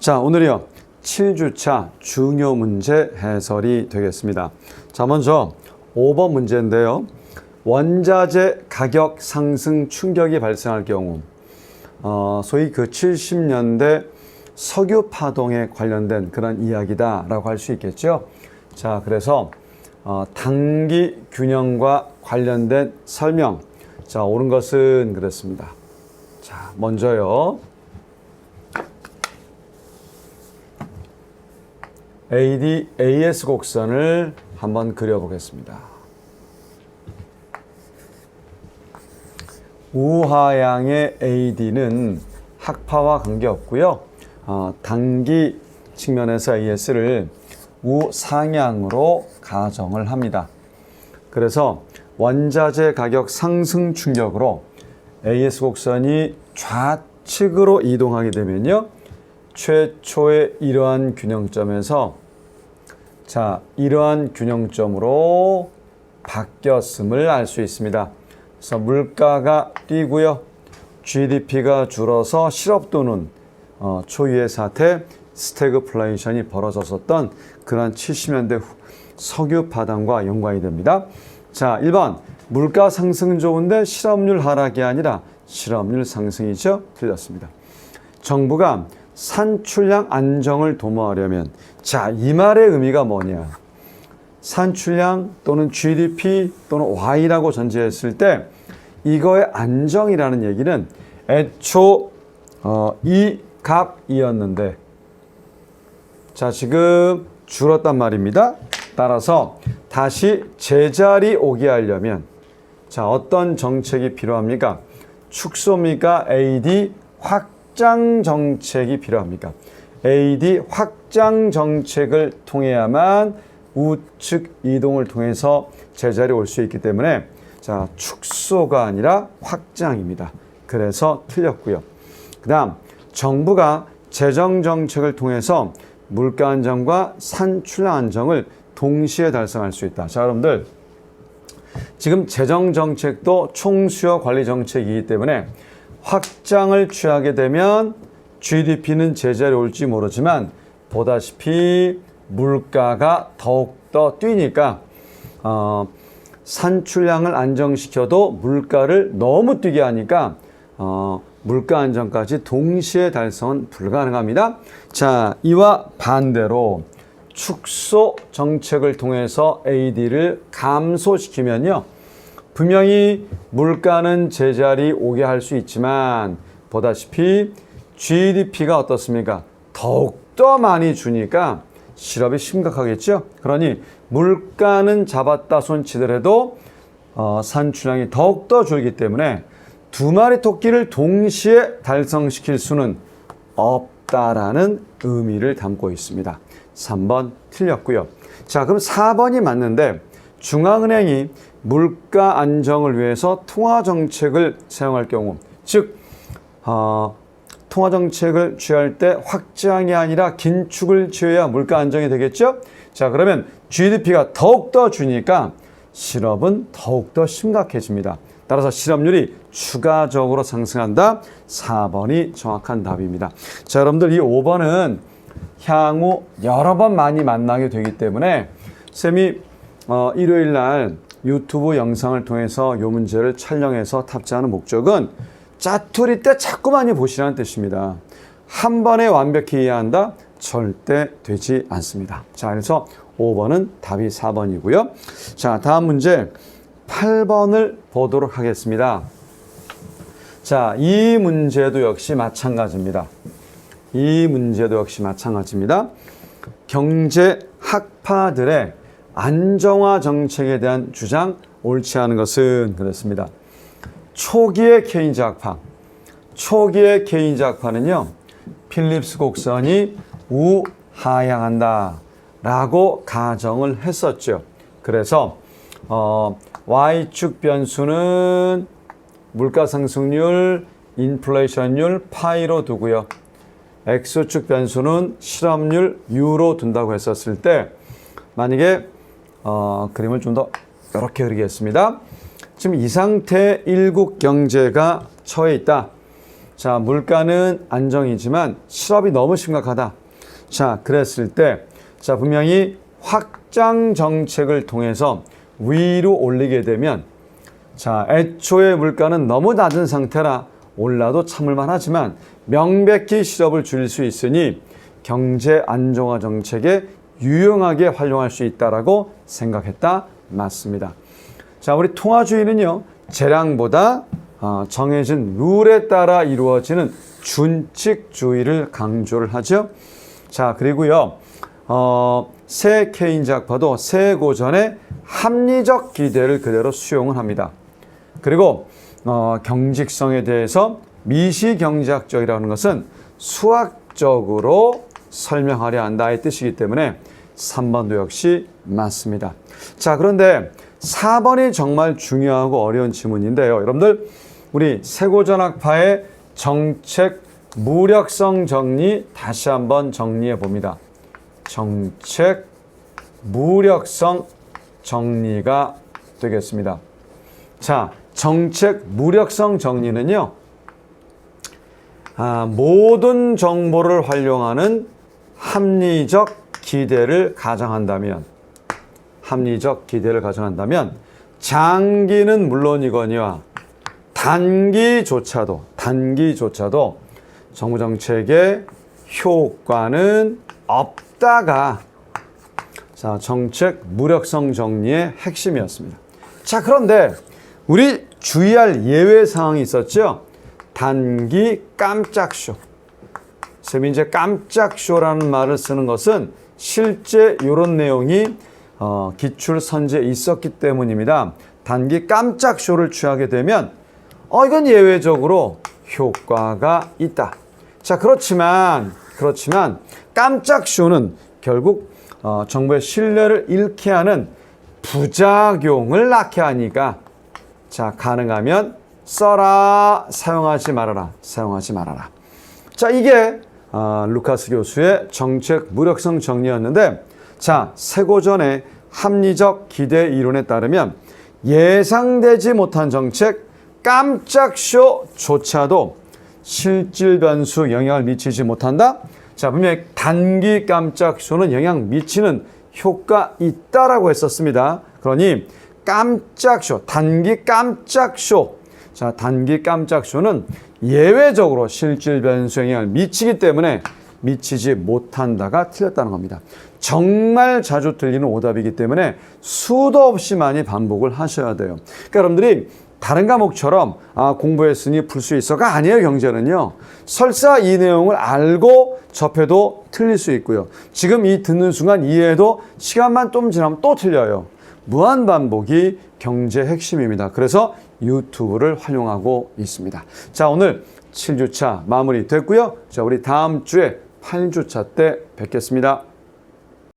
자, 오늘이요. 7주차 중요 문제 해설이 되겠습니다. 자, 먼저 5번 문제인데요. 원자재 가격 상승 충격이 발생할 경우 소위 그 70년대 석유 파동에 관련된 그런 이야기다라고 할 수 있겠죠. 자, 그래서 단기 균형과 관련된 설명. 자, 옳은 것은 그렇습니다. 자, 먼저요. AS 곡선을 한번 그려보겠습니다. 우하향의 AD는 학파와 관계없고요. 단기 측면에서 AS를 우상향으로 가정을 합니다. 그래서 원자재 가격 상승 충격으로 AS 곡선이 좌측으로 이동하게 되면요. 최초의 이러한 균형점에서 이러한 균형점으로 바뀌었음을 알 수 있습니다. 그래서 물가가 뛰고요. GDP가 줄어서 실업도는 초유의 사태, 스태그플레이션이 벌어졌었던 그런 70년대 석유 파동과 연관이 됩니다. 자, 1번 물가 상승은 좋은데 실업률 하락이 아니라 실업률 상승이죠. 틀렸습니다. 정부가 산출량 안정을 도모하려면 자, 이 말의 의미가 뭐냐? 산출량 또는 GDP 또는 Y라고 전제했을 때 이거의 안정이라는 얘기는 애초 이 값이었는데 자, 지금 줄었단 말입니다. 따라서 다시 제자리 오게 하려면 자, 어떤 정책이 필요합니까? 축소입니까? AD 확장 정책이 필요합니까? AD 확장 정책을 통해야만 우측 이동을 통해서 제자리에 올 수 있기 때문에 자, 축소가 아니라 확장입니다. 그래서 틀렸고요. 그 다음 정부가 재정 정책을 통해서 물가 안정과 산출량 안정을 동시에 달성할 수 있다. 자, 여러분들 지금 재정 정책도 총수요 관리 정책이기 때문에 확장을 취하게 되면 GDP는 제자리에 올지 모르지만 보다시피 물가가 더욱더 뛰니까 산출량을 안정시켜도 물가를 너무 뛰게 하니까 물가 안정까지 동시에 달성은 불가능합니다. 자, 이와 반대로 축소 정책을 통해서 AD를 감소시키면요. 분명히 물가는 제자리 오게 할 수 있지만 보다시피 GDP가 어떻습니까? 더욱더 많이 주니까 실업이 심각하겠죠. 그러니 물가는 잡았다 손치더라도 산출량이 더욱더 줄기 때문에 두 마리 토끼를 동시에 달성시킬 수는 없다라는 의미를 담고 있습니다. 3번 틀렸고요. 자, 그럼 4번이 맞는데 중앙은행이 물가 안정을 위해서 통화정책을 사용할 경우 즉 통화정책을 취할 때 확장이 아니라 긴축을 취해야 물가 안정이 되겠죠. 자, 그러면 GDP가 더욱더 주니까 실업은 더욱더 심각해집니다. 따라서 실업률이 추가적으로 상승한다. 4번이 정확한 답입니다. 자, 여러분들 이 5번은 향후 여러 번 많이 만나게 되기 때문에 쌤이 일요일 날 유튜브 영상을 통해서 이 문제를 촬영해서 탑재하는 목적은 짜투리 때 자꾸 많이 보시라는 뜻입니다. 한 번에 완벽히 이해한다? 절대 되지 않습니다. 자, 그래서 5번은 답이 4번이고요. 자, 다음 문제 8번을 보도록 하겠습니다. 자, 이 문제도 역시 마찬가지입니다. 경제 학파들의 안정화 정책에 대한 주장 옳지 않은 것은 그렇습니다. 초기의 케인즈 학파는요. 필립스 곡선이 우하향한다 라고 가정을 했었죠. 그래서 Y축 변수는 물가 상승률, 인플레이션율 파이로 두고요. X축 변수는 실업률 U로 둔다고 했었을 때 만약에 그림을 좀 더 이렇게 그리겠습니다. 지금 이 상태에 일국 경제가 처해 있다. 자, 물가는 안정이지만 실업이 너무 심각하다. 자, 그랬을 때, 자, 분명히 확장 정책을 통해서 위로 올리게 되면, 자, 애초에 물가는 너무 낮은 상태라 올라도 참을만 하지만 명백히 실업을 줄일 수 있으니 경제 안정화 정책에 유용하게 활용할 수 있다라고 생각했다. 맞습니다. 자, 우리 통화주의는요, 재량보다 정해진 룰에 따라 이루어지는 준칙주의를 강조를 하죠. 자, 그리고요, 새 케인즈 학파도 새 고전의 합리적 기대를 그대로 수용을 합니다. 그리고 경직성에 대해서 미시경제학적이라는 것은 수학적으로 설명하려 한다의 뜻이기 때문에 3번도 역시 맞습니다. 자, 그런데 4번이 정말 중요하고 어려운 지문인데요. 여러분들, 우리 세고전학파의 정책 무력성 정리 다시 한번 정리해 봅니다. 정책 무력성 정리가 되겠습니다. 자, 정책 무력성 정리는요, 모든 정보를 활용하는 합리적 기대를 가정한다면, 장기는 물론이거니와 단기조차도 정부 정책의 효과는 없다가, 자, 정책 무력성 정리의 핵심이었습니다. 자, 그런데 우리 주의할 예외 상황이 있었죠. 단기 깜짝쇼. 쌤이 이제 깜짝쇼라는 말을 쓰는 것은 실제 이런 내용이 기출 선지에 있었기 때문입니다. 단기 깜짝쇼를 취하게 되면 이건 예외적으로 효과가 있다. 자, 그렇지만 깜짝쇼는 결국 정부의 신뢰를 잃게 하는 부작용을 낳게 하니까, 자, 가능하면 써라, 사용하지 말아라. 자, 이게 루카스 교수의 정책 무력성 정리였는데, 자, 세고전의 합리적 기대 이론에 따르면 예상되지 못한 정책 깜짝쇼조차도 실질 변수 영향을 미치지 못한다. 자, 분명히 단기 깜짝쇼는 영향 미치는 효과 있다라고 했었습니다. 그러니 단기 깜짝쇼. 자, 단기 깜짝쇼는 예외적으로 실질 변수 영향을 미치기 때문에 미치지 못한다가 틀렸다는 겁니다. 정말 자주 틀리는 오답이기 때문에 수도 없이 많이 반복을 하셔야 돼요. 그러니까 여러분들이 다른 과목처럼 공부했으니 풀 수 있어가 아니에요. 경제는요. 설사 이 내용을 알고 접해도 틀릴 수 있고요. 지금 이 듣는 순간 이해해도 시간만 좀 지나면 또 틀려요. 무한반복이 경제 핵심입니다. 그래서 유튜브를 활용하고 있습니다. 자, 오늘 7주차 마무리 됐고요. 자, 우리 다음 주에 8주차 때 뵙겠습니다.